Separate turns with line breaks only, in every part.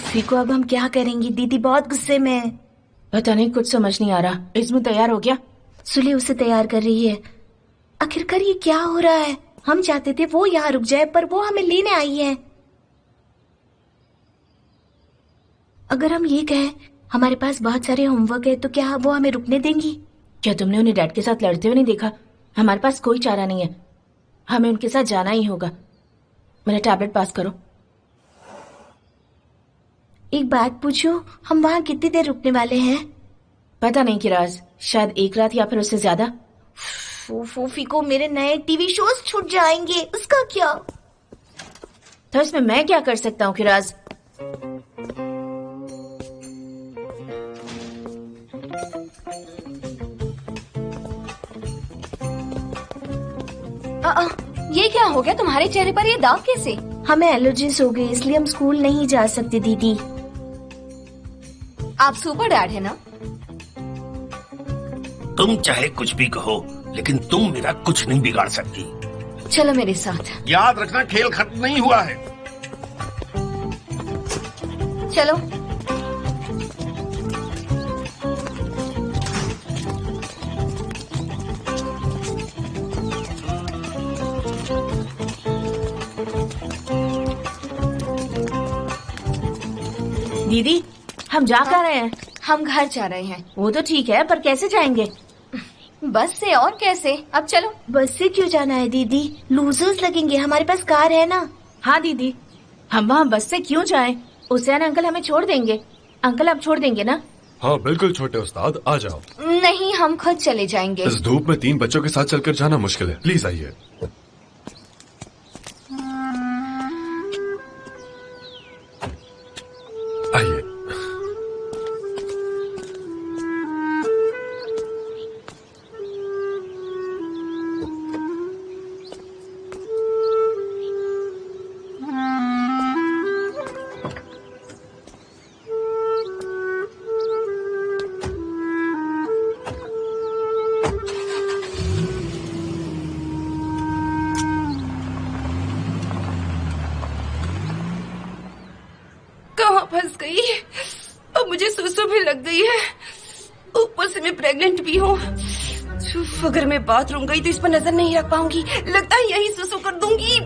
फीको अब हम क्या करेंगे? दीदी बहुत गुस्से में है।
पता नहीं, कुछ समझ नहीं आ रहा। इसमें तैयार हो गया?
सुली उसे तैयार कर रही है। आखिरकार ये क्या हो रहा है? हम चाहते थे वो यहाँ रुक जाए, पर वो हमें लेने आई है। अगर हम ये कहें हमारे पास बहुत सारे होमवर्क है, तो क्या वो हमें रुकने देंगी?
क्या तुमने उन्हें डैड के साथ लड़ते हुए नहीं देखा? हमारे पास कोई चारा नहीं है, हमें उनके साथ जाना ही होगा। मेरा टैबलेट पास करो।
एक बात पूछो, हम वहाँ कितनी देर रुकने वाले हैं?
पता नहीं किराज, शायद एक रात या फिर उससे ज्यादा।
फूफी को मेरे नए टीवी शोज छूट जाएंगे, उसका क्या?
तो इसमें मैं क्या कर सकता हूँ किराज?
ये क्या हो गया तुम्हारे चेहरे पर? ये दाग कैसे?
हमें एलर्जीज हो गई, इसलिए हम स्कूल नहीं जा सकते दीदी।
आप सुपर डैड है ना?
तुम चाहे कुछ भी कहो, लेकिन तुम मेरा कुछ नहीं बिगाड़ सकती।
चलो मेरे साथ।
याद रखना, खेल खत्म नहीं हुआ है।
चलो।
दीदी, हम जा कर रहे हैं।
हम घर जा रहे हैं।
वो तो ठीक है, पर कैसे जाएंगे?
बस से, और कैसे? अब चलो।
बस से क्यों जाना है दीदी? लूजर्स लगेंगे, हमारे पास कार है ना।
हाँ दीदी, हम वहाँ बस से क्यों जाएं? उसे अंकल हमें छोड़ देंगे। अंकल आप छोड़ देंगे ना?
हाँ बिल्कुल छोटे उस्ताद, आ जाओ।
नहीं, हम खुद चले जाएंगे।
इस धूप में 3 बच्चों के साथ चलकर जाना मुश्किल है, प्लीज आइए। आइए।
कहाँ फंस गई? अब मुझे सुसु भी लग गई है, ऊपर से मैं प्रेग्नेंट भी हूँ। अगर मैं बाथरूम गई तो इस पर नजर नहीं रख पाऊंगी। लगता है यही सुसु कर दूंगी।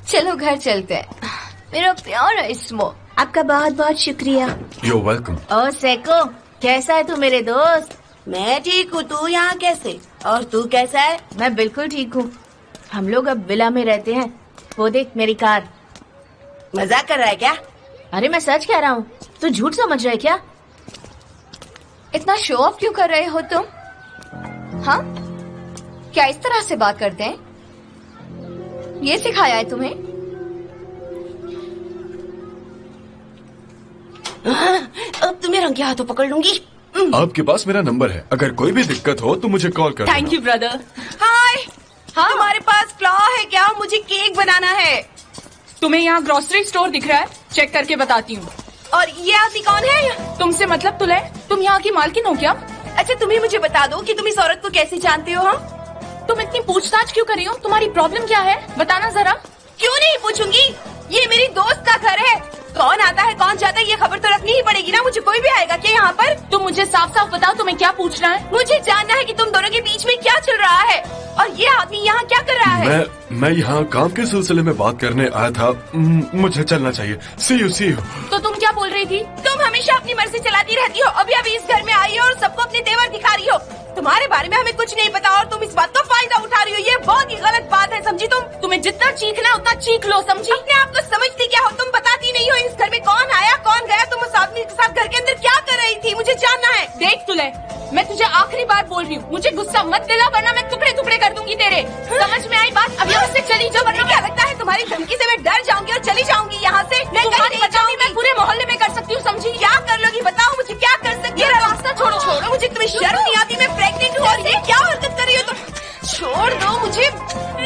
चलो घर चलते हैं। मेरा प्यारा इस्मो।
आपका बहुत बहुत शुक्रिया।
You're welcome।
ओ सेको, कैसा है तू मेरे दोस्त?
मैं ठीक हूँ, तू यहाँ कैसे? और तू कैसा है?
मैं बिल्कुल ठीक हूँ। हम लोग अब विला में रहते हैं। वो देख मेरी कार।
मजाक कर रहा है क्या?
अरे मैं सच कह रहा हूँ, तू झूठ समझ रहा है क्या?
इतना शो ऑफ क्यों कर रहे हो तुम? हाँ, क्या इस तरह से बात करते हैं? ये सिखाया है तुम्हें?
अब तुम्हें रंगे हाथों पकड़ लूंगी।
आपके पास मेरा नंबर है, अगर कोई भी दिक्कत हो तो मुझे कॉल कर
थैंक यू ब्रदर। हाय, हाँ तुम्हारे पास फ्लावर है क्या? मुझे केक बनाना है।
तुम्हें यहाँ ग्रोसरी स्टोर दिख रहा है? चेक करके बताती हूँ।
और ये आदमी कौन है?
तुमसे मतलब तुले? तुम यहाँ की मालकिन हो क्या?
अच्छा तुम्हें मुझे बता दो कि तुम इस औरत को कैसे जानते हो? हम
तुम इतनी पूछताछ क्यों कर रही हो? तुम्हारी प्रॉब्लम क्या है, बताना जरा।
क्यों नहीं पूछूंगी, ये मेरी दोस्त का घर है। कौन आता है कौन जाता है ये खबर तो रखनी ही पड़ेगी ना। मुझे कोई भी आएगा क्या यहाँ पर?
तुम मुझे साफ साफ बताओ, तुम्हें क्या पूछना है?
मुझे जानना है कि तुम दोनों के बीच में क्या चल रहा है और ये आदमी यहाँ क्या कर रहा है?
मैं यहाँ काम के सिलसिले में बात करने आया था। मुझे चलना चाहिए। सी यू।
तो तुम क्या बोल रही थी?
तुम हमेशा अपनी मर्जी चलाती रहती हो। अभी अभी इस घर में आई हो और सबको अपने तेवर दिखा रही हो। तुम्हारे बारे में हमें कुछ नहीं पता और तुम इस बात का फायदा उठा रही हो। ये बहुत ही गलत बात है, समझी तुम?
तुम्हें जितना चीखना है उतना चीख लो, समझी?
अपने आप को समझती क्या हो तुम? बताती नहीं हो इस घर में कौन आया कौन गया। तुम उस आदमी के साथ घर के अंदर क्या कर रही थी? मुझे जानना है।
देख तुले, मैं तुझे आखिरी बार बोल रही हूँ, मुझे गुस्सा मत दिला वरना मैं टुकड़े टुकड़े कर दूंगी तेरे। समझ में आई बात? अब यहाँ से चली जाओ वरना
क्या लगता है तुम्हारी धमकी से मैं डर जाऊंगी और चली जाऊंगी यहाँ से? मैं
तुम्हारी बचाऊंगी, मैं पूरे मोहल्ले में कर सकती हूँ, समझी?
क्या कर लोगी बताओ मुझे, क्या कर सकती हो?
रास्ता छोड़ो।
छोड़ो मुझे, तुम्हें शर्म नहीं आती? मैं प्रेग्नेंट हूँ और ये क्या हरकत कर रही हो तुम? छोड़ दो मुझे,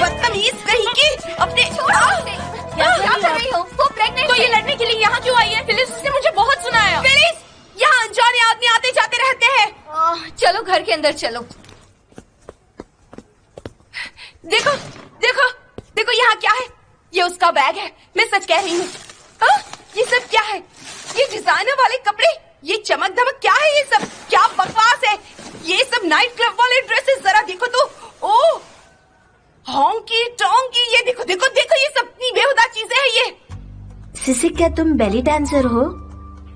बदतमीज कहीं की।
घर के अंदर चलो।
देखो देखो देखो, यहाँ क्या है? ये उसका बैग है, मैं सच कह रही हूँ। ये सब क्या है? ये डिजाइनर वाले कपड़े, ये चमक धमक क्या है? ये सब क्या बकवास है? ये सब नाइट क्लब वाले ड्रेसेस, जरा देखो तो। ओह, हॉन्की टॉन्की, ये देखो देखो देखो, ये सब इतनी बेहुदा चीजें हैं ये।
सिसी, क्या तुम बेली डांसर हो?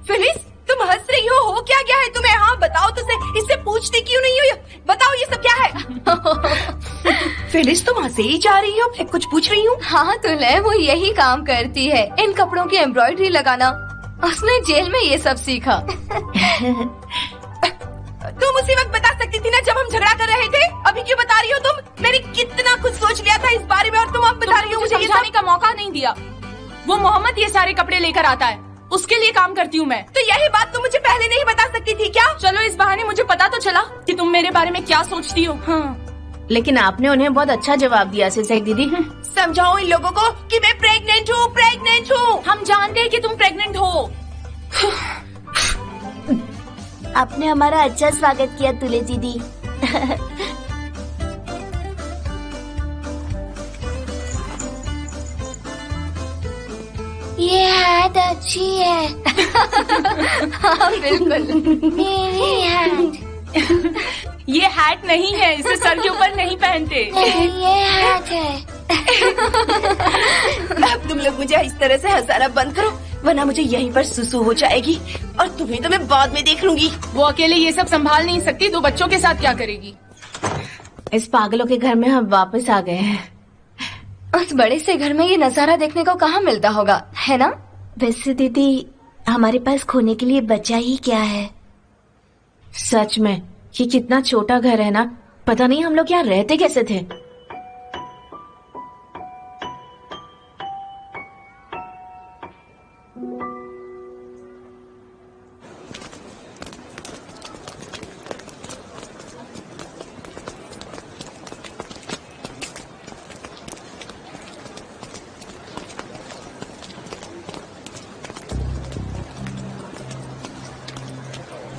फिलिस, तुम हंस रही हो क्या गया है तुम्हें? हाँ बताओ तो सही, इससे पूछती क्यों नहीं हो? बताओ ये सब क्या है? फिलिस, तुम हंसे ही जा रही हो, मैं कुछ पूछ रही हूँ।
हाँ तो ले, वो यही काम करती है, इन कपड़ों की एम्ब्रॉयडरी लगाना। उसने जेल में ये सब सीखा।
तुम उसी वक्त बता सकती थी ना जब हम झगड़ा कर रहे थे। अभी क्यों बता रही हो तुम? मैंने कितना कुछ सोच लिया था इस बारे में और तुम अब बता रही हो मुझे ये
समझाने
सब?
का मौका नहीं दिया। वो मोहम्मद ये सारे कपड़े लेकर आता है, उसके लिए काम करती हूँ मैं।
तो यही बात तुम मुझे पहले नहीं बता सकती थी क्या?
चलो इस बहाने मुझे पता तो चला कि तुम मेरे बारे में क्या सोचती हो। हाँ,
लेकिन आपने उन्हें बहुत अच्छा जवाब दिया सिसी दीदी।
समझाओ इन लोगों को कि मैं प्रेग्नेंट हूँ, प्रेग्नेंट हूँ।
हम जानते हैं कि तुम प्रेग्नेंट हो।
आपने हमारा अच्छा स्वागत किया तुले दीदी। ये हैट अच्छी है।
हाँ बिल्कुल।
मेरी हैट।
ये हैट नहीं है, इसे सर के ऊपर नहीं पहनते।
ये हैट है।
अब तुम लोग मुझे इस तरह से हंसाना बंद करो, वरना मुझे यहीं पर सुसु हो जाएगी और तुम्हें तो मैं बाद में देख लूंगी।
वो अकेले ये सब संभाल नहीं सकती, दो बच्चों के साथ क्या करेगी?
इस पागलों के घर में हम वापस आ गए हैं।
उस बड़े से घर में ये नजारा देखने को कहाँ मिलता होगा, है ना?
वैसे दीदी, हमारे पास खोने के लिए बचा ही क्या है?
सच में ये कितना छोटा घर है ना, पता नहीं हम लोग यहाँ रहते कैसे थे।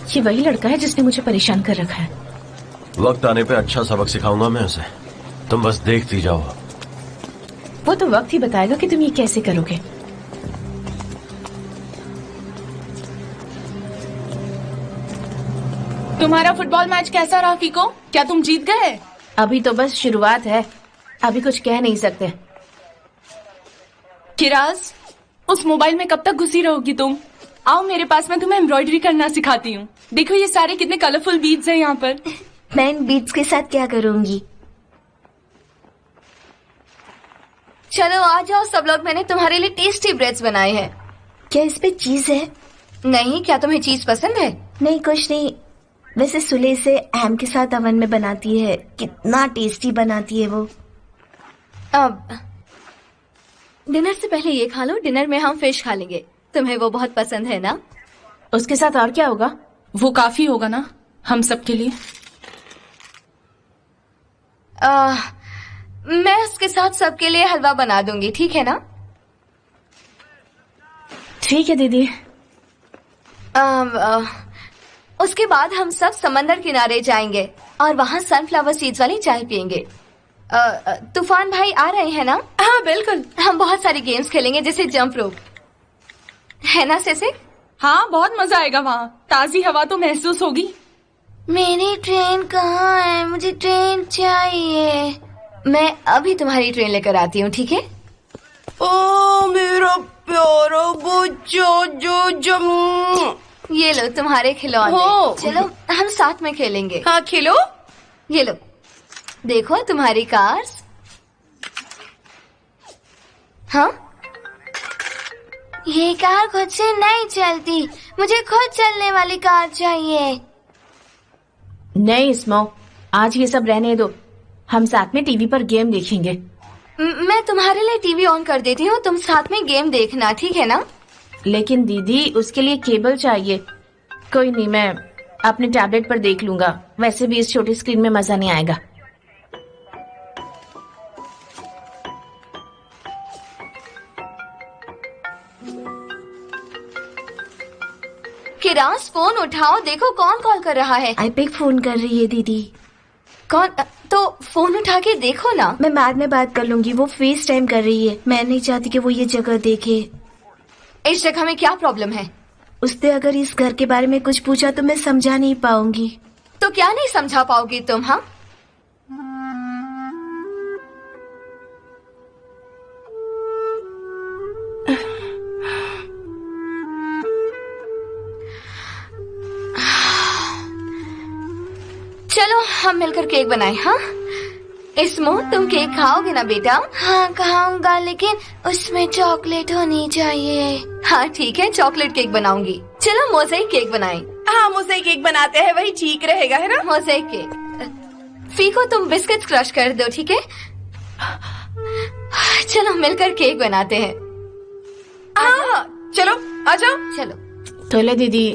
ये वही लड़का है जिसने मुझे परेशान कर रखा है।
वक्त आने पे अच्छा सबक सिखाऊंगा मैं उसे, तुम बस देखती जाओ।
वो तो वक्त ही बताएगा कि तुम ये कैसे करोगे।
तुम्हारा फुटबॉल मैच कैसा रहा फीको? क्या तुम जीत गए?
अभी तो बस शुरुआत है, अभी कुछ कह नहीं सकते।
किराज, उस मोबाइल में कब तक घुसी रहोगी तुम? आओ मेरे पास, मैं तुम्हें एम्ब्रॉयडरी करना सिखाती हूँ। देखो ये सारे कितने कलरफुल बीड्स हैं यहाँ पर।
मैं इन बीट्स के साथ क्या करूंगी?
चलो आ जाओ सब लोग, मैंने तुम्हारे लिए टेस्टी ब्रेड्स बनाए हैं।
क्या इस पे चीज है?
नहीं, क्या तुम्हें चीज पसंद है?
नहीं, कुछ नहीं। वैसे सुले से हैम के साथ ओवन में बनाती है, कितना टेस्टी बनाती है वो।
अब डिनर से पहले ये खा लो, डिनर में हम फिश खा लेंगे। तुम्हें वो बहुत पसंद है ना?
उसके साथ और क्या होगा?
वो काफी होगा ना हम सबके लिए।
मैं उसके साथ सबके लिए हलवा बना दूंगी, ठीक है ना?
ठीक है दीदी।
उसके बाद हम सब समंदर किनारे जाएंगे और वहाँ सनफ्लावर सीड्स वाली चाय पियेंगे। तूफान भाई आ रहे हैं ना?
हाँ बिल्कुल।
हम बहुत सारे गेम्स खेलेंगे जैसे जंप रोप, है ना सेसे?
हाँ, बहुत मजा आएगा वहाँ, ताजी हवा तो महसूस होगी।
मेरी ट्रेन कहाँ है? मुझे ट्रेन चाहिए।
मैं अभी तुम्हारी ट्रेन लेकर आती हूँ, ठीक है?
ओ मेरा प्यारा बच्चा जो जम।
ये लो तुम्हारे खिलौने।
हो।
चलो हम साथ में खेलेंगे।
हाँ खेलो।
ये लो, देखो तुम्हारी कार्स। हाँ,
ये कार खुद से नहीं चलती, मुझे खुद चलने वाली कार चाहिए।
नहीं स्मो, आज ये सब रहने दो, हम साथ में टीवी पर गेम देखेंगे।
मैं तुम्हारे लिए टीवी ऑन कर देती हूँ, तुम साथ में गेम देखना, ठीक है ना?
लेकिन दीदी उसके लिए केबल चाहिए। कोई नहीं, मैं अपने टैबलेट पर देख लूंगा, वैसे भी इस छोटी स्क्रीन में मजा नहीं आएगा।
किरास फोन उठाओ, देखो कौन कॉल कर रहा है।
आईपिक फोन कर रही है दीदी।
कौन? तो फोन उठा के देखो ना।
मैं बाद में बात कर लूंगी, वो फेस टाइम कर रही है। मैं नहीं चाहती कि वो ये जगह देखे।
इस जगह में क्या प्रॉब्लम है?
उसने अगर इस घर के बारे में कुछ पूछा तो मैं समझा नहीं पाऊंगी।
तो क्या नहीं समझा पाओगी तुम? हाँ, चलो हम मिलकर केक बनाएं। हाँ इस्मो, तुम केक खाओगे ना बेटा?
हाँ खाऊंगा, लेकिन उसमें चॉकलेट होनी चाहिए।
हाँ ठीक है, चॉकलेट केक बनाऊंगी। चलो मोज़ेक केक बनाएं।
हाँ मोज़ेक केक बनाते हैं, वही ठीक रहेगा, है ना?
Mosaic cake. फीको तुम बिस्किट क्रश कर दो, ठीक है? चलो मिलकर केक बनाते हैं।
हाँ चलो आ जाओ।
चलो
तोले दीदी,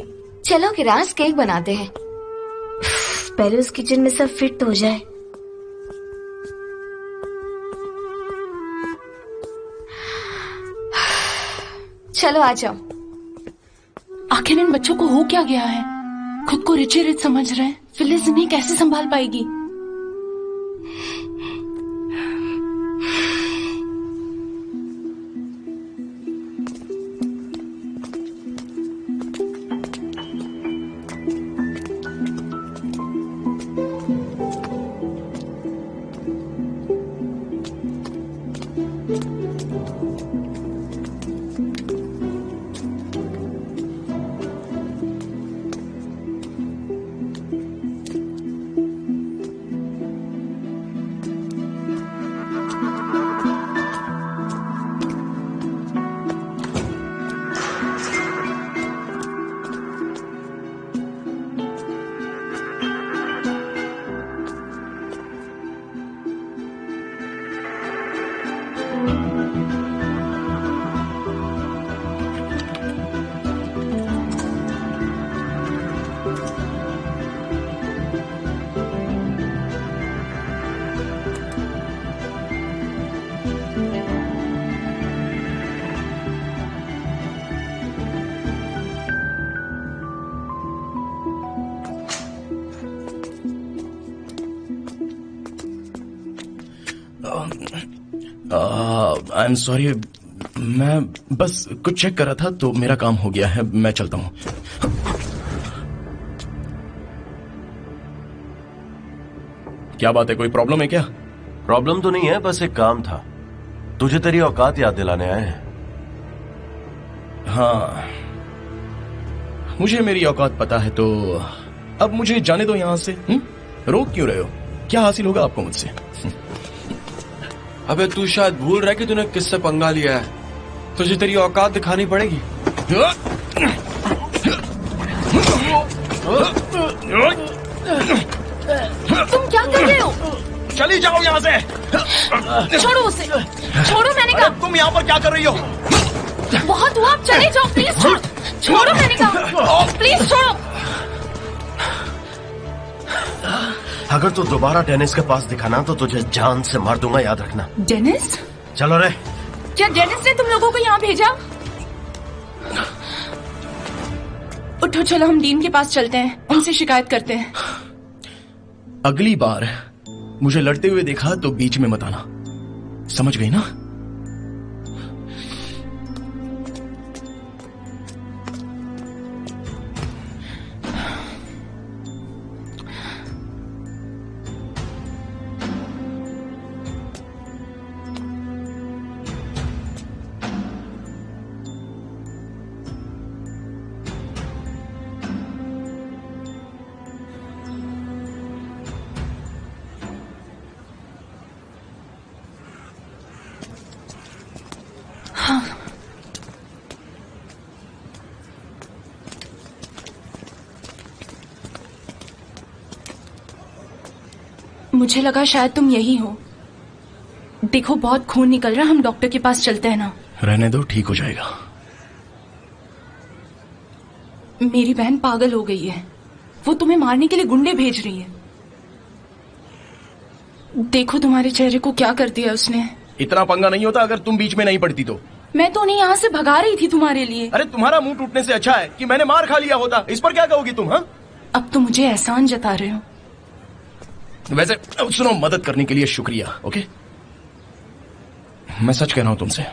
चलो किरास केक बनाते हैं।
पहले उस किचन में सब फिट तो हो जाए।
चलो आ जाओ।
आखिर इन बच्चों को हो क्या गया है? खुद को रिच रिच समझ रहे हैं। फिलिस इन्हें कैसे संभाल पाएगी?
आई एम सॉरी, मैं बस कुछ चेक कर रहा था तो मेरा काम हो गया है, मैं चलता हूँ। क्या बात है, कोई प्रॉब्लम है क्या?
प्रॉब्लम तो नहीं है, बस एक काम था। तुझे तेरी औकात याद दिलाने आए हैं।
हाँ, मुझे मेरी औकात पता है, तो अब मुझे जाने दो यहाँ से। रोक क्यों रहे हो? क्या हासिल होगा आपको मुझसे?
अबे तू शायद भूल रहा है कि तूने किससे पंगा लिया है। तुझे तेरी औकात दिखानी पड़ेगी।
तुम क्या कर रहे हो?
चली जाओ यहाँ से।
छोड़ो उसे, छोड़ो मैंने कहा।
तुम यहाँ पर क्या कर रही हो?
बहुत हुआ, आप चले जाओ प्लीज। छोड़ो मैंने कहा, प्लीज छोड़ो।
अगर तू दोबारा डेनिस के पास दिखाना तो तुझे जान से मार दूंगा, याद रखना।
डेनिस?
चलो रे।
क्या डेनिस ने तुम लोगों को यहाँ भेजा? उठो, चलो हम डीन के पास चलते हैं, उनसे शिकायत करते हैं।
अगली बार मुझे लड़ते हुए देखा तो बीच में मत आना, समझ गई ना?
मुझे लगा शायद तुम यही हो। देखो बहुत खून निकल रहा है, हम डॉक्टर के पास चलते हैं ना?
रहने दो, ठीक हो जाएगा।
मेरी बहन पागल हो गई है, वो तुम्हें मारने के लिए गुंडे भेज रही है। देखो तुम्हारे चेहरे को क्या कर दिया उसने।
इतना पंगा नहीं होता अगर तुम बीच में नहीं पड़ती तो।
मैं तो उन्हें यहाँ से भगा रही थी तुम्हारे लिए।
अरे तुम्हारा मुंह टूटने से अच्छा है कि मैंने मार खा लिया होता। इस पर क्या कहोगी तुम? हाँ,
अब तो मुझे एहसान जता रहे हो।
वैसे सुनो, मदद करने के लिए शुक्रिया। ओके, मैं सच कह रहा हूं तुमसे,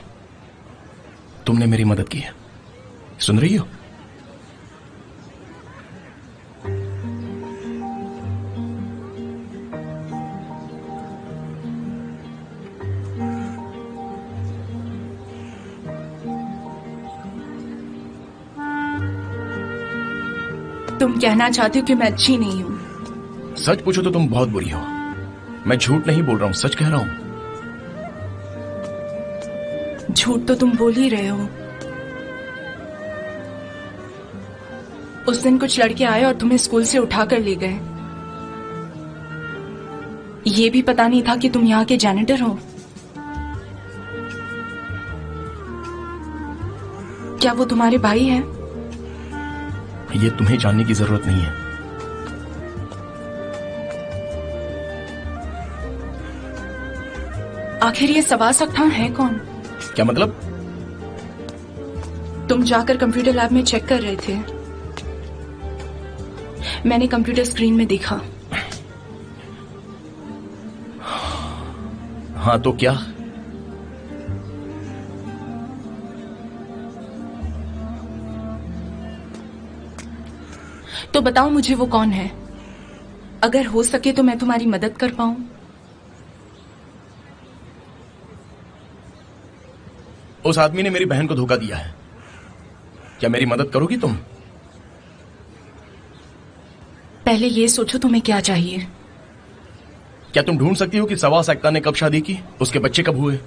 तुमने मेरी मदद की है। सुन रही हो?
तुम कहना चाहते हो कि मैं अच्छी नहीं हूँ?
सच पूछो तो तुम बहुत बुरी हो। मैं झूठ नहीं बोल रहा हूं, सच कह रहा हूं।
झूठ तो तुम बोल ही रहे हो। उस दिन कुछ लड़के आए और तुम्हें स्कूल से उठा कर ले गए। ये भी पता नहीं था कि तुम यहाँ के जैनिटर हो। क्या वो तुम्हारे भाई हैं?
ये तुम्हें जानने की जरूरत नहीं है।
आखिर ये सवास अख्तार है कौन?
क्या मतलब?
तुम जाकर कंप्यूटर लैब में चेक कर रहे थे, मैंने कंप्यूटर स्क्रीन में देखा।
हाँ तो क्या?
तो बताओ मुझे वो कौन है, अगर हो सके तो मैं तुम्हारी मदद कर पाऊं।
उस आदमी ने मेरी बहन को धोखा दिया है। क्या मेरी मदद करोगी तुम?
पहले ये सोचो तुम्हें क्या चाहिए।
क्या तुम ढूंढ सकती हो कि सवास अख्तार ने कब शादी की, उसके बच्चे कब हुए?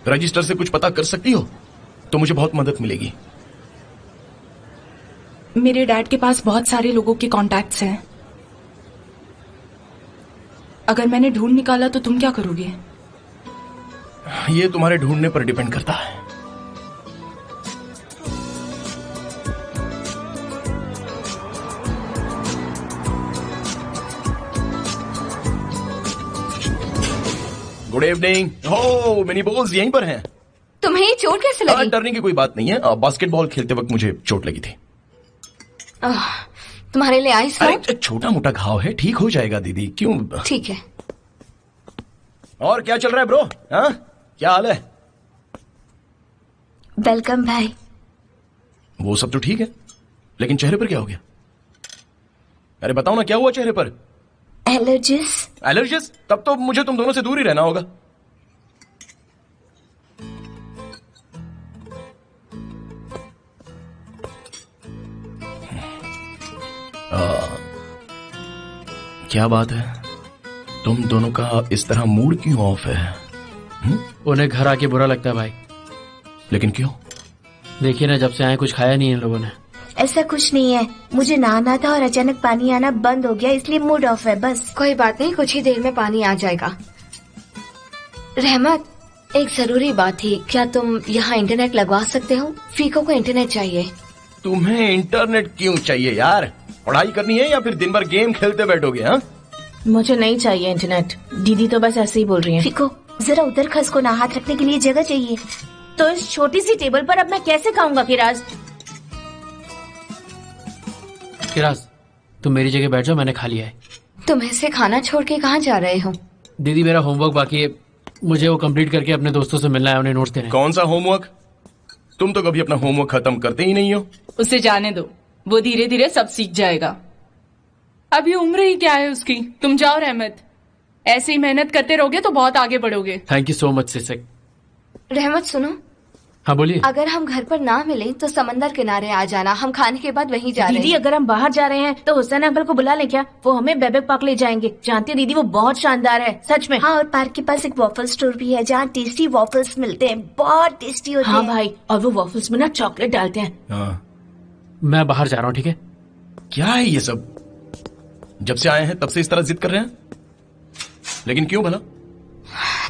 रजिस्टर से कुछ पता कर सकती हो तो मुझे बहुत मदद मिलेगी।
मेरे डैड के पास बहुत सारे लोगों के कॉन्टैक्ट्स हैं। अगर मैंने ढूंढ निकाला तो तुम क्या करोगे?
ये तुम्हारे ढूंढने पर डिपेंड करता है। Good evening. हो, मिनी बॉल्स यहीं पर हैं।
तुम्हें ये चोट कैसे लगी?
डरने की कोई बात नहीं है। बास्केटबॉल खेलते वक्त मुझे चोट लगी थी।
तुम्हारे लिए आइस लाऊं?
अरे छोटा मोटा घाव है, ठीक हो जाएगा दीदी। क्यों?
ठीक है।
और क्या चल रहा है ब्रो? हाँ, क्या हाल है?
वेलकम भाई।
वो सब तो ठीक है, लेकिन चेहरे पर क्या हो गया? अरे बताओ ना, क्या हुआ चेहरे पर?
एलर्जिस।
एलर्जिस? तब तो मुझे तुम दोनों से दूर ही रहना होगा। क्या बात है, तुम दोनों का इस तरह मूड क्यों ऑफ है?
उन्हें घर आके बुरा लगता है भाई।
लेकिन क्यों?
देखिए ना, जब से आए कुछ खाया नहीं इन लोगों ने।
ऐसा कुछ नहीं है, मुझे नहाना था और अचानक पानी आना बंद हो गया, इसलिए मूड ऑफ है बस।
कोई बात नहीं, कुछ ही देर में पानी आ जाएगा। रहमत, एक जरूरी बात थी। क्या तुम यहाँ इंटरनेट लगवा सकते हो? फीको को इंटरनेट चाहिए।
तुम्हें इंटरनेट क्यों चाहिए यार? पढ़ाई करनी है या फिर दिन भर गेम खेलते बैठोगे? हाँ,
मुझे नहीं चाहिए इंटरनेट। दीदी तो बस ऐसे ही बोल रही है।
फीको, जरा उधर खस को ना, हाथ रखने के लिए जगह चाहिए।
तो इस छोटी सी टेबल पर अब मैं कैसे खाऊंगा किराज?
किराज, तुम मेरी जगह बैठ जाओ, मैंने खा लिया है।
तुम ऐसे खाना छोड़ के कहाँ जा रहे हो?
दीदी, मेरा होमवर्क बाकी है, मुझे वो कंप्लीट करके अपने दोस्तों से मिलना है, उन्हें नोट्स देने हैं।
कौन सा होमवर्क? तुम तो कभी अपना होमवर्क खत्म करते ही नहीं हो।
उसे जाने दो, वो धीरे धीरे सब सीख जाएगा। अभी उम्र ही क्या है उसकी। तुम जाओ रहमत, ऐसे ही मेहनत करते रहोगे तो बहुत आगे बढ़ोगे।
थैंक यू सो मच सिसक।
रहमत सुनो,
हाँ बोलिए।
अगर हम घर पर ना मिले तो समंदर किनारे आ जाना, हम खाने के बाद वहीं जा रहे
दीदी
हैं।
अगर हम बाहर जा रहे हैं तो हुसैन अंकल को बुला लें क्या? वो हमें बेबेक पार्क ले जाएंगे। जानती है दीदी, वो बहुत शानदार है सच में।
हाँ, और पार्क के पास एक वॉफल स्टोर भी है जहाँ टेस्टी वॉफल्स मिलते हैं, बहुत टेस्टी होते
हाँ
हैं।
भाई, और वो वॉफल्स में ना चॉकलेट डालते हैं।
हाँ,
मैं बाहर जा रहा हूँ, ठीक है?
क्या है ये सब? जब से आए हैं तब से इस तरह जिद कर रहे हैं, लेकिन क्यों भला?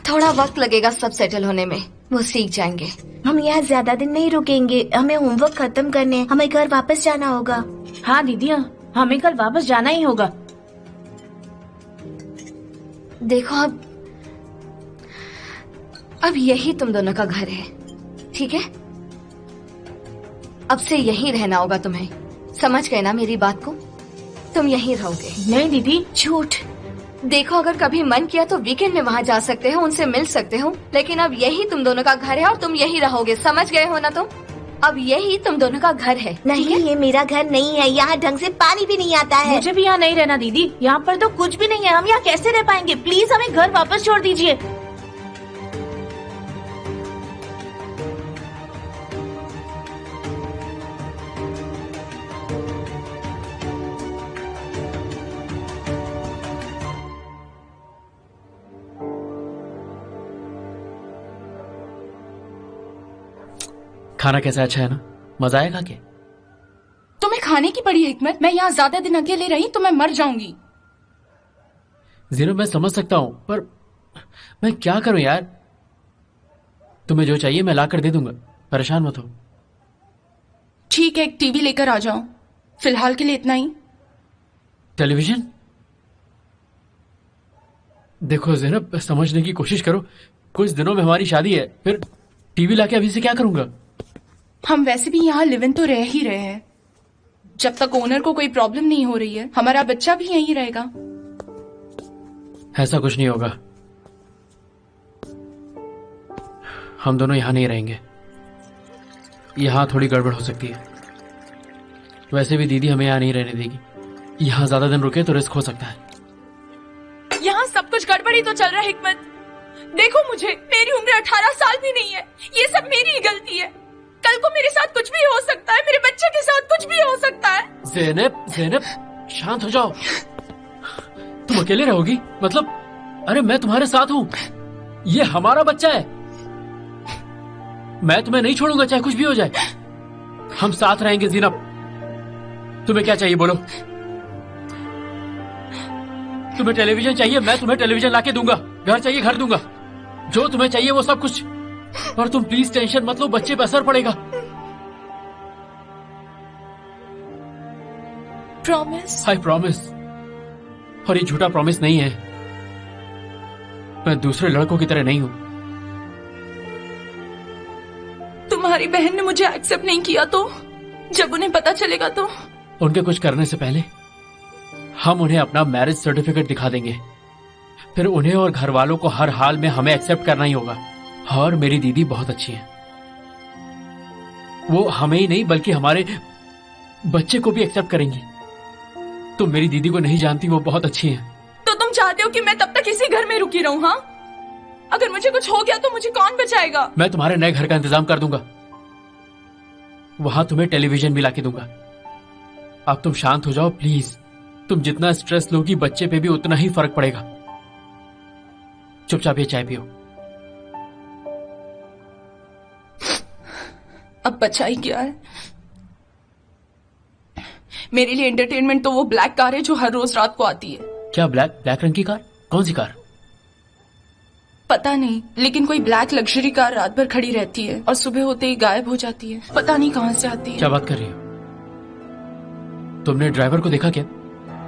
थोड़ा वक्त लगेगा सब सेटल होने में, वो सीख जाएंगे।
हम यहाँ ज्यादा दिन नहीं रुकेंगे, हमें होमवर्क खत्म करने, हमें घर वापस जाना होगा।
हाँ दीदी, हमें कल वापस जाना ही होगा।
देखो अब यही तुम दोनों का घर है। ठीक है, अब से यहीं रहना होगा तुम्हें, समझ गए ना मेरी बात को? तुम यहीं रहोगे।
नहीं दीदी,
झूठ। देखो, अगर कभी मन किया तो वीकेंड में वहाँ जा सकते हो, उनसे मिल सकते हो, लेकिन अब यही तुम दोनों का घर है और तुम यहीं रहोगे, समझ गए हो ना तुम? अब यही तुम दोनों का घर है।
नहीं, ये मेरा घर नहीं है, यहाँ ढंग से पानी भी नहीं आता है।
मुझे भी यहाँ नहीं रहना दीदी, यहाँ पर तो कुछ भी नहीं है, हम यहाँ कैसे रह पाएंगे? प्लीज हमें घर वापस छोड़ दीजिए।
खाना कैसा अच्छा है ना? मजा आएगा क्या?
तुम्हें खाने की बड़ी हिकमत। मैं यहाँ ज्यादा दिन अकेले रही तो मैं मर जाऊंगी।
जीरो, मैं समझ सकता हूं, पर मैं क्या करूं यार? तुम्हें जो चाहिए मैं लाकर दे दूंगा, परेशान मत हो।
ठीक है, एक टीवी लेकर आ जाओ, फिलहाल के लिए इतना ही।
टेलीविजन? देखो ज़ैनब, समझने की कोशिश करो, कुछ दिनों में हमारी शादी है, फिर टीवी लाके अभी से क्या करूंगा?
हम वैसे भी यहाँ लिव इन तो रह ही रहे हैं, जब तक ओनर को कोई प्रॉब्लम नहीं हो रही है हमारा बच्चा भी यहीं रहेगा।
ऐसा कुछ नहीं होगा, हम दोनों यहां नहीं रहेंगे, यहां थोड़ी गड़बड़ हो सकती है। वैसे भी दीदी हमें यहां नहीं रहने देगी, यहां ज्यादा दिन रुके तो रिस्क हो सकता है।
यहाँ सब कुछ गड़बड़ी तो चल रहा है हिकमत। देखो मुझे, मेरी उम्र 18 साल भी नहीं है, ये सब मेरी ही गलती है। कल को मेरे साथ कुछ भी हो सकता है, मेरे बच्चे के साथ कुछ भी हो सकता है।
ज़ैनब, ज़ैनब शांत हो जाओ। तुम अकेले रहोगी? मतलब, अरे मैं तुम्हारे साथ हूं, ये हमारा बच्चा है, मैं तुम्हें नहीं छोड़ूंगा चाहे कुछ भी हो जाए। हम साथ रहेंगे ज़ीनब। तुम्हें क्या चाहिए बोलो? तुम्हें टेलीविजन चाहिए, मैं तुम्हें टेलीविजन लाके दूंगा। घर चाहिए, घर दूंगा, जो तुम्हें चाहिए वो सब कुछ। और तुम प्लीज टेंशन मत लो, बच्चे पे असर पड़ेगा।
प्रॉमिस?
I promise. और ये झूठा प्रॉमिस नहीं है, मैं दूसरे लड़कों की तरह नहीं हूं।
तुम्हारी बहन ने मुझे एक्सेप्ट नहीं किया तो जब उन्हें पता चलेगा तो?
उनके कुछ करने से पहले हम उन्हें अपना मैरिज सर्टिफिकेट दिखा देंगे, फिर उन्हें और घर वालों को हर हाल में हमें एक्सेप्ट करना ही होगा। और मेरी दीदी बहुत अच्छी है, वो हमें ही नहीं बल्कि हमारे बच्चे को भी एक्सेप्ट करेंगी। तुम मेरी दीदी को नहीं जानती, वो बहुत अच्छी है।
तो तुम चाहते हो कि मैं तब तक इसी घर में रुकी रहूं? हाँ, अगर मुझे कुछ हो गया तो मुझे कौन बचाएगा?
मैं तुम्हारे नए घर का इंतजाम कर दूंगा, वहां तुम्हें टेलीविजन भी लाके दूंगा। अब तुम शांत हो जाओ प्लीज। तुम जितना स्ट्रेस लोगी बच्चे पे भी उतना ही फर्क पड़ेगा। चुपचाप ये चाय पियो।
अब बचा ही क्या है? मेरे लिए एंटरटेनमेंट तो वो ब्लैक कार है जो हर रोज रात को आती है।
क्या ब्लैक रंग की कार? कौन सी कार?
पता नहीं, लेकिन कोई ब्लैक लग्जरी कार रात भर खड़ी रहती है और सुबह होते ही गायब हो जाती है। पता नहीं कहां से आती है।
क्या बात कर रही हो? तुमने ड्राइवर को देखा क्या?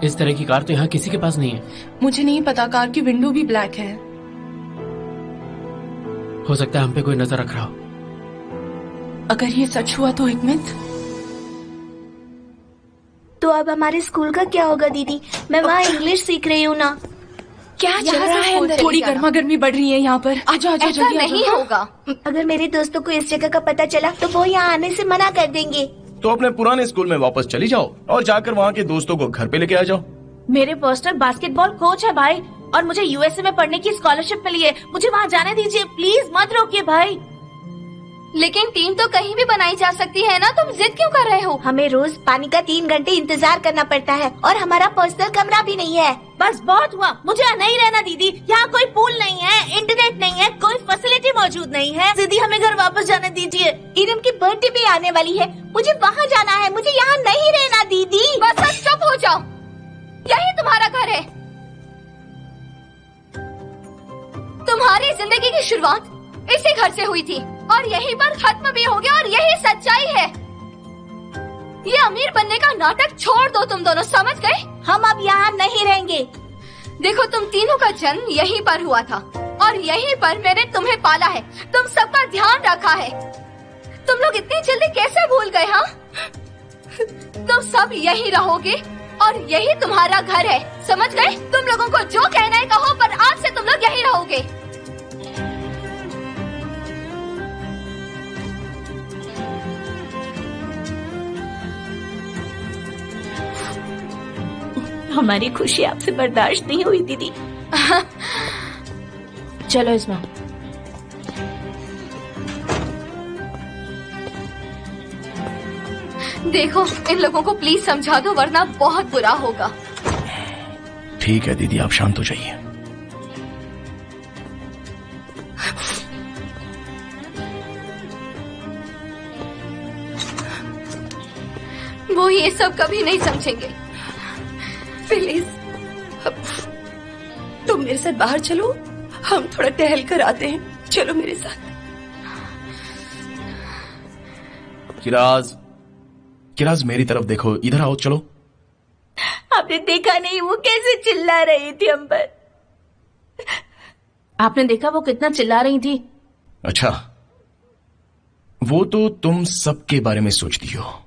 इस तरह की कार तो यहाँ किसी के पास नहीं है।
मुझे नहीं पता, कार की विंडो भी ब्लैक है।
हो सकता है हम पे कोई नजर रख रहा हो।
अगर ये सच हुआ तो हिकमत,
तो अब हमारे स्कूल का क्या होगा दीदी? मैं वहाँ इंग्लिश सीख रही हूँ ना।
क्या चल रहा है अंदर? थोड़ी गर्मा गर्मी बढ़ रही है यहाँ पर। आजा आजा
ऐसा
जल्दी
नहीं होगा।
अगर मेरे दोस्तों को इस जगह का पता चला तो वो यहाँ आने से मना कर देंगे।
तो अपने पुराने स्कूल में वापस चली जाओ और जाकर वहाँ के दोस्तों को घर पे लेके आ जाओ।
मेरे पर्सनल बास्केटबॉल कोच है भाई, और मुझे यूएसए में पढ़ने की स्कॉलरशिप मिली है। मुझे वहाँ जाने दीजिए, प्लीज मत रोकिए भाई।
लेकिन टीम तो कहीं भी बनाई जा सकती है ना, तुम जिद क्यों कर रहे हो?
हमें रोज पानी का 3 घंटे इंतजार करना पड़ता है और हमारा पर्सनल कमरा भी नहीं है।
बस बहुत हुआ, मुझे यहाँ नहीं रहना दीदी। यहाँ कोई पूल नहीं है, इंटरनेट नहीं है, कोई फैसिलिटी मौजूद नहीं है। दीदी हमें घर वापस जाने दीजिए।
इरम की बर्थडे भी आने वाली है, मुझे वहाँ जाना है, मुझे यहाँ नहीं रहना दीदी।
बस चुप हो जाओ, यही तुम्हारा घर है। तुम्हारी जिंदगी की शुरुआत इसी घर से हुई थी और यहीं पर खत्म भी होगी, और यही सच्चाई है। ये अमीर बनने का नाटक छोड़ दो तुम दोनों, समझ गए?
हम अब यहाँ नहीं रहेंगे।
देखो, तुम तीनों का जन्म यहीं पर हुआ था और यहीं पर मैंने तुम्हें पाला है, तुम सबका ध्यान रखा है। तुम लोग इतनी जल्दी कैसे भूल गए? हाँ, तुम सब यही रहोगे और यही तुम्हारा घर है, समझ गए? तुम लोगों को जो कहना है कहो, पर आज से तुम लोग यही रहोगे।
हमारी खुशी आपसे बर्दाश्त नहीं हुई दीदी। चलो इस्मा।
देखो, इन लोगों को प्लीज समझा दो, वरना बहुत बुरा होगा।
ठीक है दीदी, आप शांत हो जाइए।
वो ये सब कभी नहीं समझेंगे।
फिलिस, तुम मेरे साथ बाहर चलो, हम थोड़ा टहल कर आते हैं। चलो मेरे साथ।
किराज मेरी तरफ देखो, इधर आओ, चलो।
आपने देखा नहीं वो कैसे चिल्ला रही थी हम पर? आपने देखा वो कितना चिल्ला रही थी?
अच्छा, वो तो तुम सबके बारे में सोचती हो।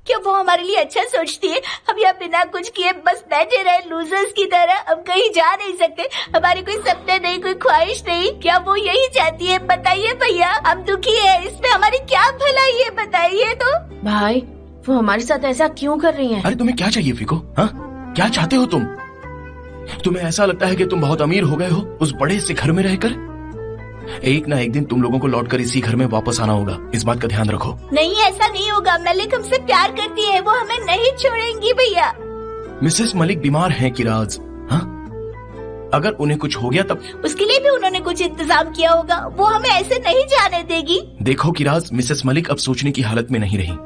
क्या वो हमारे लिए अच्छा सोचती है? हम यहाँ बिना कुछ किए बस बैठे रहे लूजर्स की तरह, हम कहीं जा नहीं सकते, हमारे कोई सपने नहीं, कोई ख्वाहिश नहीं। क्या वो यही चाहती है? बताइए भैया, हम दुखी है, इसमें हमारी क्या भलाई है, बताइए तो। भाई, वो हमारे साथ ऐसा क्यों कर रही है?
अरे तुम्हें क्या चाहिए फिको? हाँ, क्या चाहते हो तुम? तुम्हें ऐसा लगता है कि तुम बहुत अमीर हो गए हो उस बड़े से घर में रहकर? एक ना एक दिन तुम लोगों को लौटकर इसी घर में वापस आना होगा, इस बात का ध्यान रखो।
नहीं, ऐसा नहीं होगा। मलिक हमसे प्यार करती है, वो हमें नहीं छोड़ेंगी भैया।
मिसेस मलिक बीमार हैं किराज। हाँ, अगर उन्हें कुछ हो गया तब?
उसके लिए भी उन्होंने कुछ इंतजाम किया होगा, वो हमें ऐसे नहीं जाने देगी।
देखो किराज, मिसेस मलिक अब सोचने की हालत में नहीं रही।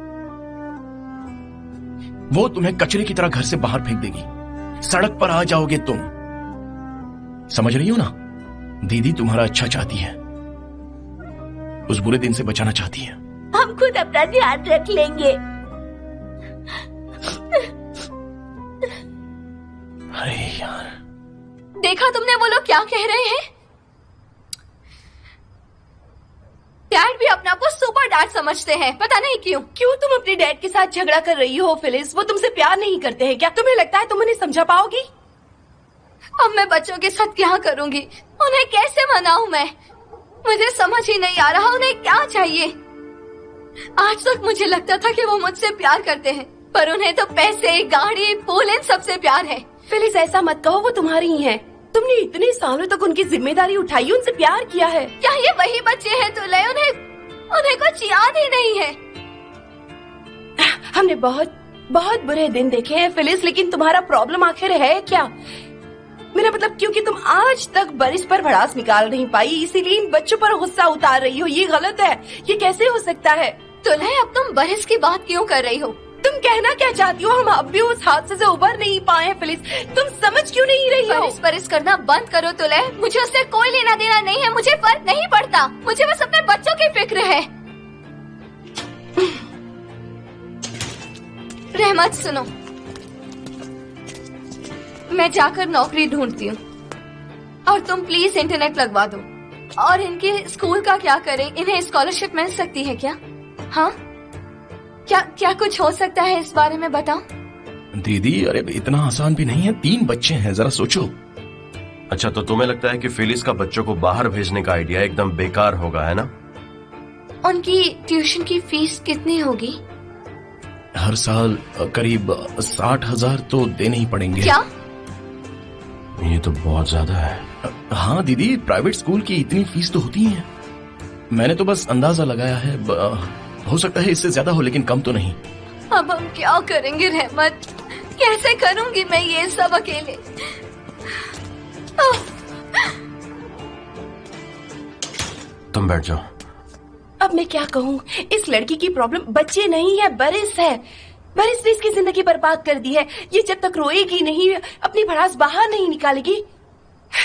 वो तुम्हें कचरे की तरह घर से बाहर फेंक देगी, सड़क पर आ जाओगे तुम। समझ रही हो ना? दीदी तुम्हारा अच्छा चाहती है, उस बुरे दिन से बचाना चाहती है।
हम खुद अपना ध्यान रख लेंगे।
अरे यार,
देखा तुमने वो लोग क्या कह रहे हैं? डैड भी अपने आप को सुपर डैड समझते हैं, पता नहीं क्यों।
क्यों तुम अपने डैड के साथ झगड़ा कर रही हो फिलिस? वो तुमसे प्यार नहीं करते हैं क्या? तुम्हें लगता है तुम उन्हें समझा पाओगी?
अब मैं बच्चों के साथ क्या करूंगी? उन्हें कैसे मनाऊं मैं? मुझे समझ ही नहीं आ रहा उन्हें क्या चाहिए। आज तक मुझे लगता था कि वो मुझसे प्यार करते हैं, पर उन्हें तो पैसे, गाड़ी, फूल, इन सबसे प्यार है।
फिलिस, ऐसा मत कहो, वो तुम्हारी ही है। तुमने इतने सालों तक उनकी जिम्मेदारी उठाई, उनसे प्यार किया है।
क्या ये वही बच्चे हैं तुले? उन्हें कुछ याद ही नहीं है।
हमने बहुत बहुत बुरे दिन देखे हैं फिलिस, लेकिन तुम्हारा प्रॉब्लम आखिर है क्या? मेरा मतलब, क्योंकि तुम आज तक बरिस पर भड़ास निकाल नहीं पाई, इसीलिए इन बच्चों पर गुस्सा उतार रही हो। ये गलत है, ये कैसे हो सकता है?
तुले, अब तुम बरिस की बात क्यों कर रही हो?
तुम कहना क्या चाहती हो? हम अब भी उस हादसे से उबर नहीं पाए हैं फिलिस, तुम समझ क्यों नहीं रही हो?
बरिस करना बंद करो तुले, मुझे उससे कोई लेना देना नहीं है, मुझे फर्क नहीं पड़ता, मुझे बस अपने बच्चों की फिक्र है। रहमत, सुनो, मैं जाकर नौकरी ढूंढती हूँ और तुम प्लीज इंटरनेट लगवा दो। और इनके स्कूल का क्या करें? इन्हें स्कॉलरशिप मिल सकती है क्या? हाँ, क्या कुछ हो सकता है इस बारे में बताओ।
दीदी, अरे इतना आसान भी नहीं है, 3 बच्चे हैं, जरा सोचो।
अच्छा, तो तुम्हें लगता है कि फिलिस का बच्चों को बाहर भेजने का आइडिया एकदम बेकार होगा, है ना?
उनकी ट्यूशन की फीस कितनी होगी?
हर साल करीब 60,000 तो देने ही पड़ेंगे।
क्या?
ये तो बहुत ज्यादा है।
हाँ दीदी, प्राइवेट स्कूल की इतनी फीस तो होती है। मैंने तो बस अंदाजा लगाया है, हो सकता है इससे ज्यादा हो, लेकिन कम तो नहीं।
अब हम क्या करेंगे रहमत? कैसे करूंगी मैं ये सब अकेले?
तुम बैठ जाओ।
अब मैं क्या कहूँ? इस लड़की की प्रॉब्लम बच्चे नहीं है, बरिस है। बरिस ने इसकी जिंदगी बर्बाद कर दी है। ये जब तक रोएगी नहीं, अपनी भड़ास बाहर नहीं निकालेगी,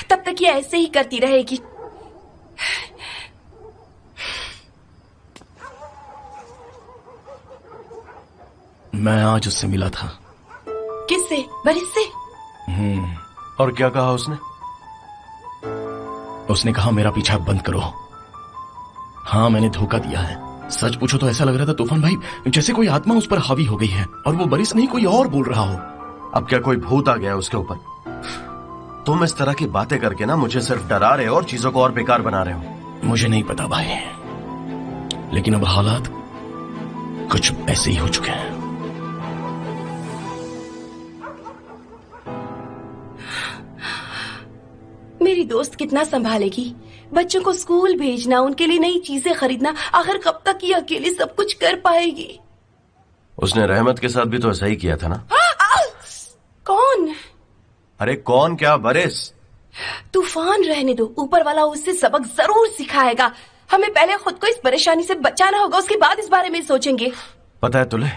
तब तक ये ऐसे ही करती रहेगी।
मैं आज उससे मिला था।
किससे? बरिस से?
और क्या कहा उसने?
उसने कहा मेरा पीछा बंद करो। हाँ, मैंने धोखा दिया है, सच पूछो तो ऐसा लग रहा था तूफान भाई जैसे कोई आत्मा उस पर हावी हो गई है और वो बरिस नहीं कोई और बोल रहा हो।
अब क्या कोई भूत आ गया है उसके ऊपर? तुम इस तरह की बातें करके ना मुझे सिर्फ डरा रहे हो और चीजों को और बेकार बना रहे हो।
मुझे नहीं पता भाई, लेकिन अब हालात कुछ ऐसे ही हो चुके हैं।
मेरी दोस्त कितना संभालेगी? बच्चों को स्कूल भेजना, उनके लिए नई चीजें खरीदना, आखिर कब तक ये अकेली सब कुछ कर पाएगी?
उसने रहमत के साथ भी तो ऐसा ही किया था ना।
कौन?
अरे कौन क्या, बरिस।
तूफान रहने दो, ऊपर वाला उससे सबक जरूर सिखाएगा। हमें पहले खुद को इस परेशानी से बचाना होगा, उसके बाद इस बारे में सोचेंगे।
पता है तुले,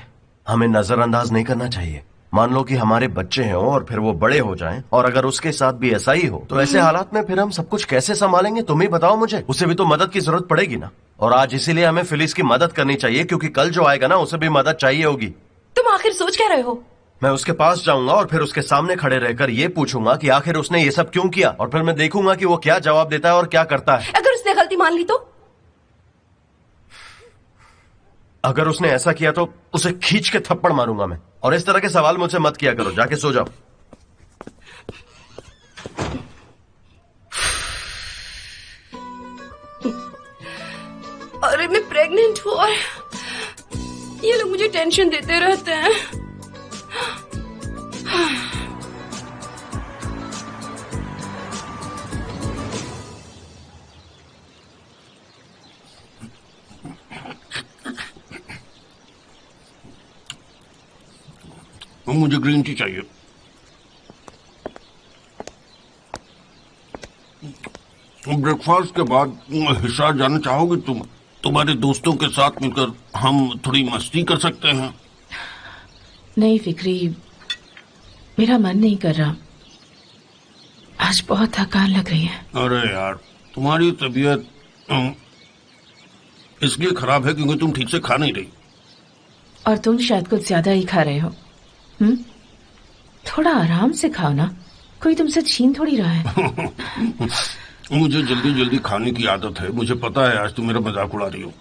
हमें नजरअंदाज नहीं करना चाहिए। मान लो कि हमारे बच्चे हैं और फिर वो बड़े हो जाएं और अगर उसके साथ भी ऐसा ही हो तो ऐसे हालात में फिर हम सब कुछ कैसे संभालेंगे? तुम ही बताओ मुझे। उसे भी तो मदद की जरूरत पड़ेगी ना। और आज इसीलिए हमें फिलिस की मदद करनी चाहिए क्योंकि कल जो आएगा ना उसे भी मदद चाहिए होगी।
तुम आखिर सोच क्या रहे हो?
मैं उसके पास जाऊंगा और फिर उसके सामने खड़े रहकर ये पूछूंगा कि आखिर उसने ये सब क्यों किया और फिर मैं देखूंगा कि वो क्या जवाब देता है और क्या करता है।
अगर उसने गलती मान ली तो?
अगर उसने ऐसा किया तो उसे खींच के थप्पड़ मारूंगा मैं। और इस तरह के सवाल मुझसे मत किया करो, जाके सो जाओ।
अरे मैं प्रेग्नेंट हूँ और ये लोग मुझे टेंशन देते रहते हैं।
मुझे ग्रीन टी चाहिए। ब्रेकफास्ट के बाद हिसार जाना चाहोगे तुम? तुम्हारे दोस्तों के साथ मिलकर हम थोड़ी मस्ती कर सकते हैं।
नहीं फिक्री, मेरा मन नहीं कर रहा। आज बहुत थकान लग रही है।
अरे यार, तुम्हारी तबीयत इसलिए खराब है क्योंकि तुम ठीक से खा नहीं रही।
और तुम शायद कुछ ज्यादा ही खा रहे हो। थोड़ा आराम से खाओ ना, कोई तुमसे छीन थोड़ी रहा है।
मुझे जल्दी जल्दी खाने की आदत है। मुझे पता है आज तुम मेरा मजाक उड़ा रही हो।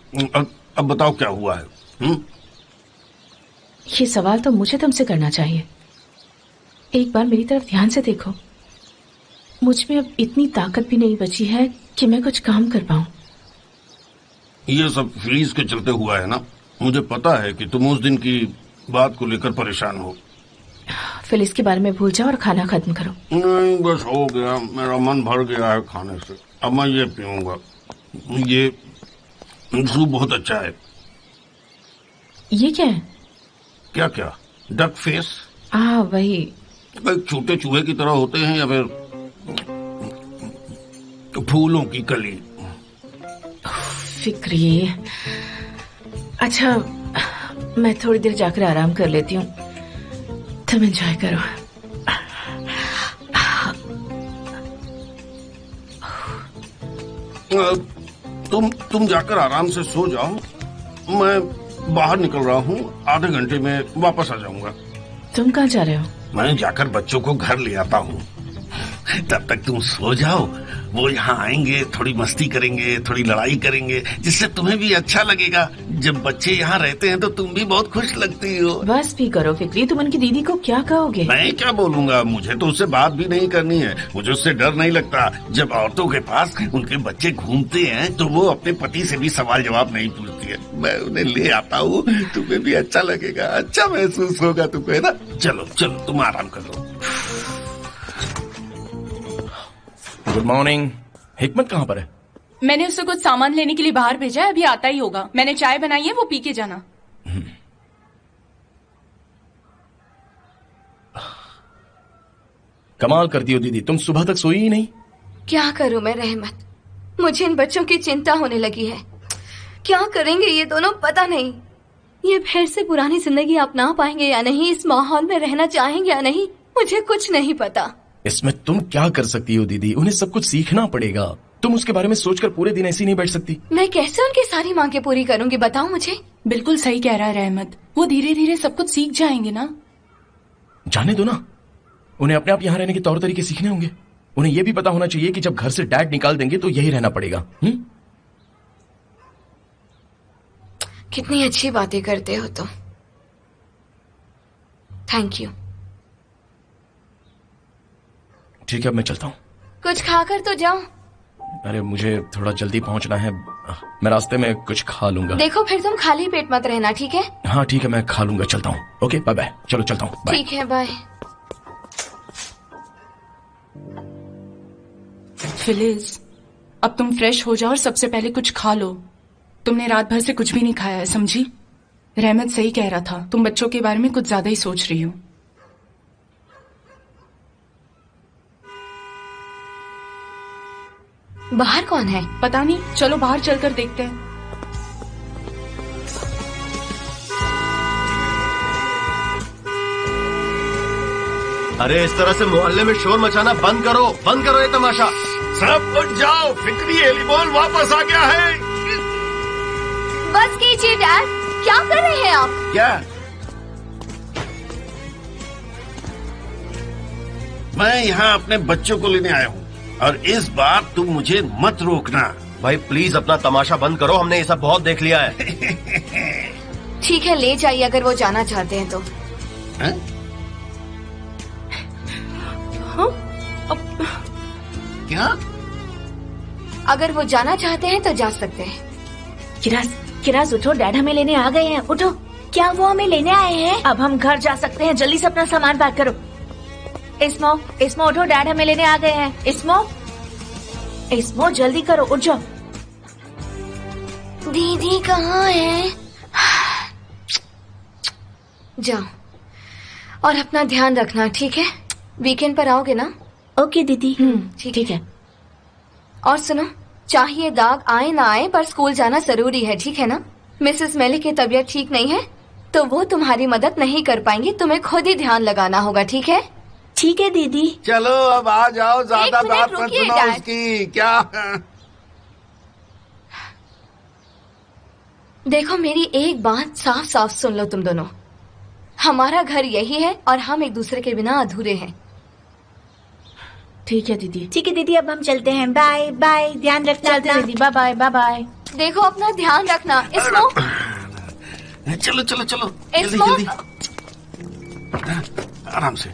अब बताओ क्या हुआ है?
ये सवाल तो मुझे तुमसे करना चाहिए। एक बार मेरी तरफ ध्यान से देखो। मुझ में अब इतनी ताकत भी नहीं बची है कि मैं कुछ काम कर पाऊं।
ये सब फिलिस के चलते हुआ है ना। मुझे पता है कि तुम उस दिन की बात को लेकर परेशान हो।
फिलिस के बारे में भूल जाओ और खाना खत्म करो।
नहीं, बस हो गया। मेरा मन भर गया है खाने से। अब मैं ये पीऊंगा। ये सूप बहुत अच्छा है।
ये क्या है?
क्या क्या? Duck face.
वही
एक छोटे चूहे की तरह होते हैं या फिर फूलों की कली।
फिक्री, अच्छा मैं थोड़ी देर जाकर आराम कर लेती हूँ, तुम एंजॉय करो।
तुम जाकर आराम से सो जाओ। मैं बाहर निकल रहा हूँ, आधे घंटे में वापस आ जाऊंगा।
तुम कहाँ जा रहे हो?
मैं जाकर बच्चों को घर ले आता हूँ। तब तक तुम सो जाओ। वो यहाँ आएंगे, थोड़ी मस्ती करेंगे, थोड़ी लड़ाई करेंगे, जिससे तुम्हें भी अच्छा लगेगा। जब बच्चे यहाँ रहते हैं तो तुम भी बहुत खुश लगती हो।
बस भी करो फिक्री, तुम उनकी दीदी को क्या कहोगे?
मैं क्या बोलूँगा? मुझे तो उससे बात भी नहीं करनी है। मुझे उससे डर नहीं लगता। जब औरतों के पास उनके बच्चे घूमते हैं तो वो अपने पति से भी सवाल जवाब नहीं पूछती है। मैं उन्हें ले आता हूँ, तुम्हें भी अच्छा लगेगा, अच्छा महसूस होगा तुम्हें ना। चलो चलो, तुम आराम करो।
Good morning. हिकमत कहाँ पर है?
मैंने उसे कुछ सामान लेने के लिए बाहर भेजा है, अभी आता ही होगा। मैंने चाय बनाई है, वो पी के जाना।
कमाल करती हो दीदी, तुम सुबह तक सोई ही नहीं।
क्या करूं मैं रहमत, मुझे इन बच्चों की चिंता होने लगी है। क्या करेंगे ये दोनों पता नहीं। ये फिर से पुरानी जिंदगी अपना पाएंगे या नहीं, इस माहौल में रहना चाहेंगे या नहीं, मुझे कुछ नहीं पता।
इसमें तुम क्या कर सकती हो दीदी? उन्हें सब कुछ सीखना पड़ेगा। तुम उसके बारे में सोचकर पूरे दिन ऐसी नहीं बैठ सकती।
मैं कैसे उनकी सारी मांगें पूरी करूंगी, बताओ मुझे।
बिल्कुल सही कह रहा है रहमत, वो धीरे धीरे सब कुछ सीख जाएंगे ना।
जाने दो ना, उन्हें अपने आप यहाँ रहने के तौर तरीके सीखने होंगे। उन्हें यह भी पता होना चाहिए कि जब घर से डैड निकाल देंगे तो यही रहना पड़ेगा।
कितनी अच्छी बातें करते हो तुम। Thank you.
ठीक है, अब मैं चलता हूँ।
कुछ खाकर तो जाओ।
अरे मुझे थोड़ा जल्दी पहुंचना है, मैं रास्ते में कुछ खा लूंगा।
देखो फिर तुम खाली पेट मत रहना, ठीक है?
हाँ ठीक है, मैं खा लूंगा, चलता हूँ। ओके बाय बाय, चलो चलता हूँ, बाय।
ठीक है, बाय।
फिलिस, अब तुम फ्रेश हो जाओ और सबसे पहले कुछ खा लो। तुमने रात भर से कुछ भी नहीं खाया है, समझी? रहमत सही कह रहा था, तुम बच्चों के बारे में कुछ ज्यादा ही सोच रही हो।
बाहर कौन है?
पता नहीं, चलो बाहर चलकर देखते हैं।
अरे इस तरह से मोहल्ले में शोर मचाना बंद करो ये तमाशा।
सब उठ जाओ, फिक्री हेलीबॉल वापस आ गया है।
बस कीजिए डैड, क्या कर रहे हैं आप?
क्या? मैं यहाँ अपने बच्चों को लेने आया हूँ और इस बार तुम मुझे मत रोकना।
भाई प्लीज अपना तमाशा बंद करो, हमने ये सब बहुत देख लिया है।
ठीक है, ले जाइए अगर वो जाना चाहते हैं तो।
है? क्या?
अगर वो जाना चाहते हैं तो जा सकते हैं।
किराज उठो, डैड हमें लेने आ गए हैं, उठो। क्या वो हमें लेने आए हैं? अब हम घर जा सकते हैं, जल्दी से अपना सामान पैक करो। इस्मो उठो, डैड हमें लेने आ गए हैं। इस्मो जल्दी करो, उठ जाओ।
दीदी कहाँ है? जाओ और अपना ध्यान रखना, ठीक है? वीकेंड पर आओगे ना?
ओके दीदी।
ठीक है। और सुनो, चाहे दाग आए ना आए पर स्कूल जाना जरूरी है, ठीक है ना? मिसेस मेलिक की तबीयत ठीक नहीं है तो वो तुम्हारी मदद नहीं कर पाएंगी, तुम्हें खुद ही ध्यान लगाना होगा, ठीक है?
ठीक है दीदी।
चलो अब आ जाओ, ज्यादा
एक मिनट
बात मत
रुकिए,
सुनो
डैड।
उसकी। क्या?
देखो मेरी एक बात साफ साफ सुन लो तुम दोनों। हमारा घर यही है और हम एक दूसरे के बिना अधूरे हैं।
ठीक है दीदी।
ठीक है दीदी, अब हम चलते हैं। बाय बाय, ध्यान रखना
चलते दीदी, बाय बाय बाय बाय।
देखो अपना ध्यान रखना। इस्मो,
चलो चलो चलो, जल्दी
इस्मो।
जल्दी, आराम से,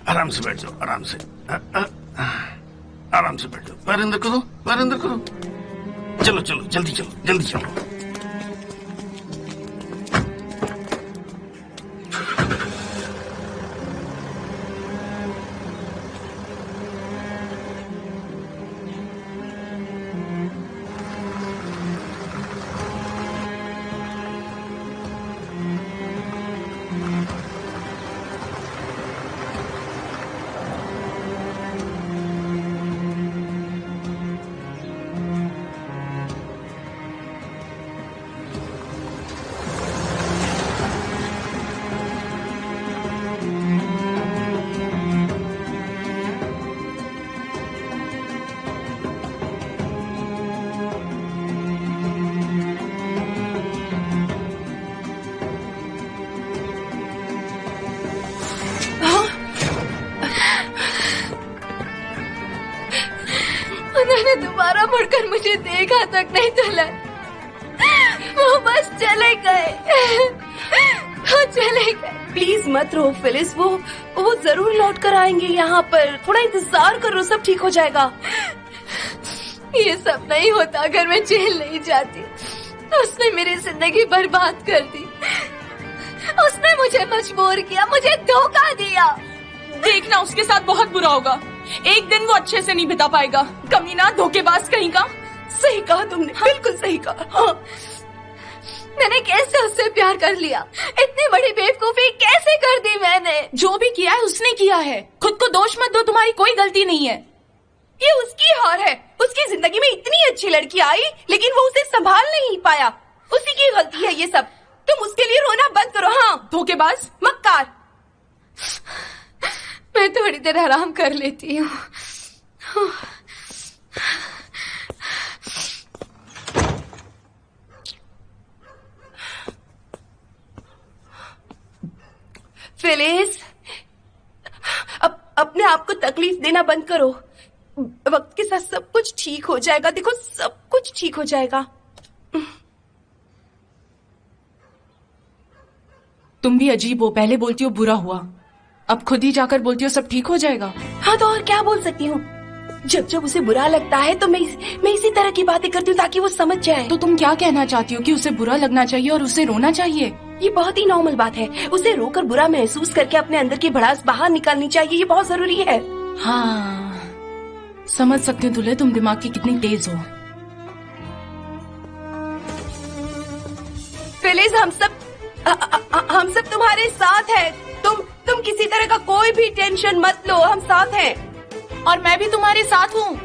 आराम से बैठ जाओ, आराम से, आराम से बैठ जाओ। पैर अंदर करो, पैर अंदर करो। चलो चलो, जल्दी चलो, जल्दी चलो।
उन्होंने दोबारा मुड़कर मुझे देखा तक नहीं चला, वो बस चले गए। वो चले गए।
प्लीज मत रो फिलिस, वो जरूर लौट कर आएंगे यहाँ पर। थोड़ा इंतजार करो, सब ठीक हो जाएगा।
ये सब नहीं होता अगर मैं जेल नहीं जाती। उसने मेरी जिंदगी बर्बाद कर दी। उसने मुझे मजबूर किया, मुझे धोखा दिया।
देखना उसके साथ बहुत बुरा होगा। एक दिन वो अच्छे से नहीं बिता पाएगा। कमीना, धोखेबाज कहीं का।
सही कहा तुमने, बिल्कुल सही कहा। हाँ।
मैंने कैसे उससे प्यार कर लिया? इतनी बड़ी बेवकूफी कैसे कर दी मैंने?
जो भी किया है उसने किया है, खुद को दोष मत दो, तुम्हारी कोई गलती नहीं है।
ये उसकी हार है। उसकी जिंदगी में इतनी अच्छी लड़की आई लेकिन वो उसे संभाल नहीं पाया। उसी की गलती है ये सब। तुम उसके लिए रोना बंद करो। हाँ,
धोखेबाज,
मक्कार।
मैं थोड़ी देर आराम कर लेती हूँ।
फिलिस, अपने आप को तकलीफ देना बंद करो। वक्त के साथ सब कुछ ठीक हो जाएगा। देखो, सब कुछ ठीक हो जाएगा। तुम भी अजीब हो, पहले बोलती हो बुरा हुआ, अब खुद ही जाकर बोलती हो सब ठीक हो जाएगा।
हाँ तो और क्या बोल सकती हूँ, जब जब उसे बुरा लगता है तो मैं इसी तरह की बातें करती हूँ ताकि वो समझ जाए।
तो तुम क्या कहना चाहती हो कि उसे बुरा लगना चाहिए और उसे रोना चाहिए?
ये बहुत ही नॉर्मल बात है, उसे रोकर बुरा महसूस करके अपने अंदर की भड़ास बाहर निकालनी चाहिए, ये बहुत जरूरी है।
हाँ समझ सकती हूँ दुल्हे, तुम दिमाग की कितनी तेज हो।
फिलिस हम सब तुम्हारे साथ हैं, तुम किसी तरह का कोई भी टेंशन मत लो, हम साथ हैं।
और मैं भी तुम्हारे साथ हूँ।